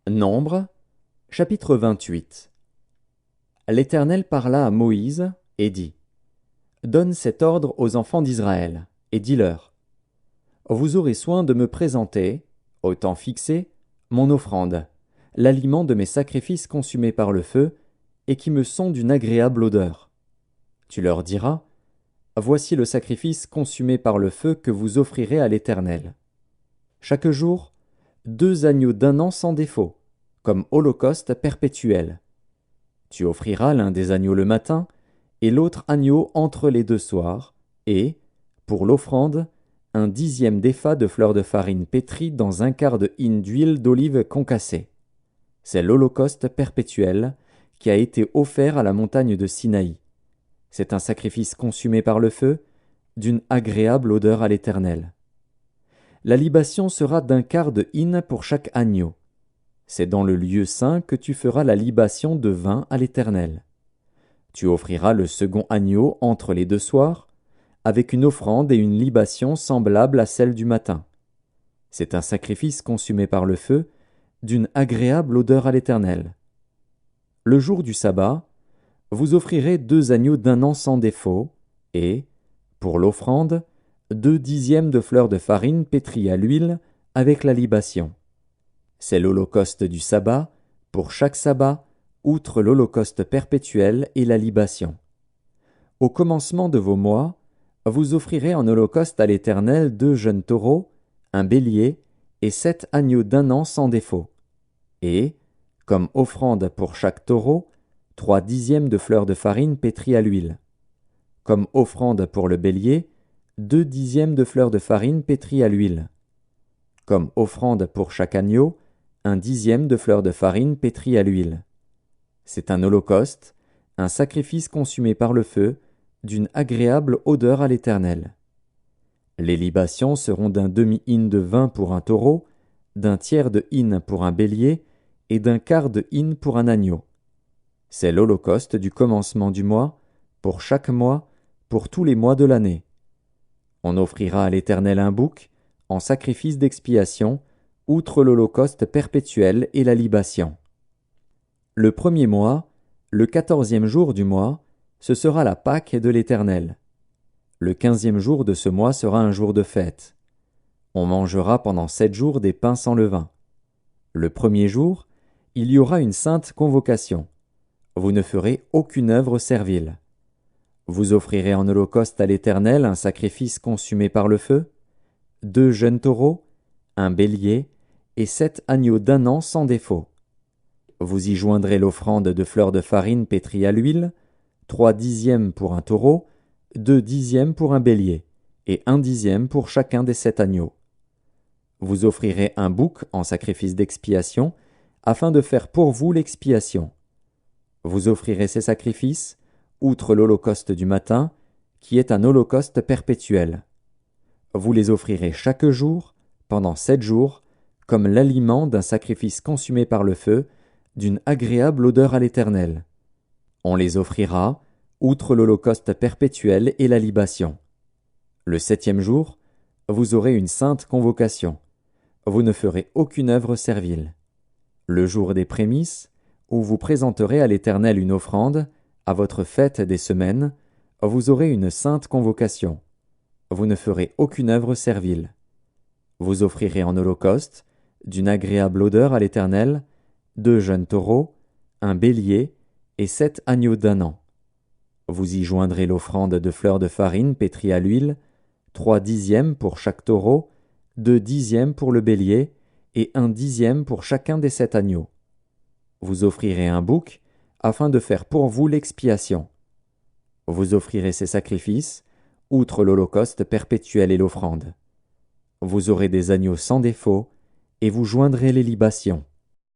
Nombre, chapitre 28. L'Éternel parla à Moïse et dit: Donne cet ordre aux enfants d'Israël, et dis-leur: Vous aurez soin de me présenter, au temps fixé, mon offrande, l'aliment de mes sacrifices consumés par le feu, et qui me sont d'une agréable odeur. Tu leur diras: Voici le sacrifice consumé par le feu que vous offrirez à l'Éternel. Chaque jour, 2 agneaux d'un an sans défaut, comme holocauste perpétuel. Tu offriras l'un des agneaux le matin, et l'autre agneau entre les 2 soirs, et, pour l'offrande, 1/10 d'épha de fleur de farine pétrie dans 1/4 de hin d'huile d'olive concassée. C'est l'holocauste perpétuel qui a été offert à la montagne de Sinaï. C'est un sacrifice consumé par le feu, d'une agréable odeur à l'Éternel. La libation sera d'1/4 de hin pour chaque agneau. C'est dans le lieu saint que tu feras la libation de vin à l'Éternel. Tu offriras le second agneau entre les 2 soirs, avec une offrande et une libation semblables à celle du matin. C'est un sacrifice consumé par le feu, d'une agréable odeur à l'Éternel. Le jour du sabbat, vous offrirez 2 agneaux d'un an sans défaut, et, pour l'offrande, 2/10 de fleur de farine pétrie à l'huile avec la libation. C'est l'holocauste du sabbat, pour chaque sabbat, outre l'holocauste perpétuel et la libation. Au commencement de vos mois, vous offrirez en holocauste à l'Éternel 2 jeunes taureaux, un bélier et 7 agneaux d'un an sans défaut. Et, comme offrande pour chaque taureau, 3/10 de fleur de farine pétrie à l'huile. Comme offrande pour le bélier, 2/10 de fleur de farine pétrie à l'huile. Comme offrande pour chaque agneau, 1/10 de fleur de farine pétrie à l'huile. C'est un holocauste, un sacrifice consumé par le feu, d'une agréable odeur à l'Éternel. Les libations seront d'1/2 hin de vin pour un taureau, d'1/3 de hin pour un bélier, et d'1/4 de hin pour un agneau. C'est l'holocauste du commencement du mois, pour chaque mois, pour tous les mois de l'année. On offrira à l'Éternel un bouc, en sacrifice d'expiation, outre l'holocauste perpétuel et la libation. Le 1er mois, le 14e jour du mois, ce sera la Pâque de l'Éternel. Le 15e jour de ce mois sera un jour de fête. On mangera pendant 7 jours des pains sans levain. Le 1er jour, il y aura une sainte convocation. Vous ne ferez aucune œuvre servile. Vous offrirez en holocauste à l'Éternel un sacrifice consumé par le feu, 2 jeunes taureaux, un bélier, et 7 agneaux d'un an sans défaut. Vous y joindrez l'offrande de fleur de farine pétrie à l'huile, 3/10 pour un taureau, 2/10 pour un bélier, et 1/10 pour chacun des 7 agneaux. Vous offrirez un bouc en sacrifice d'expiation, afin de faire pour vous l'expiation. Vous offrirez ces sacrifices, outre l'holocauste du matin, qui est un holocauste perpétuel. Vous les offrirez chaque jour, pendant 7 jours, comme l'aliment d'un sacrifice consumé par le feu, d'une agréable odeur à l'Éternel. On les offrira, outre l'holocauste perpétuel et la libation. Le 7e jour, vous aurez une sainte convocation. Vous ne ferez aucune œuvre servile. Le jour des prémices, où vous présenterez à l'Éternel une offrande, à votre fête des semaines, vous aurez une sainte convocation. Vous ne ferez aucune œuvre servile. Vous offrirez en holocauste, d'une agréable odeur à l'Éternel, 2 jeunes taureaux, un bélier, et 7 agneaux d'un an. Vous y joindrez l'offrande de fleur de farine pétrie à l'huile, 3/10 pour chaque taureau, 2/10 pour le bélier, et 1/10 pour chacun des 7 agneaux. Vous offrirez un bouc, afin de faire pour vous l'expiation. Vous offrirez ces sacrifices, outre l'holocauste perpétuel et l'offrande. Vous aurez des agneaux sans défaut, et vous joindrez les libations.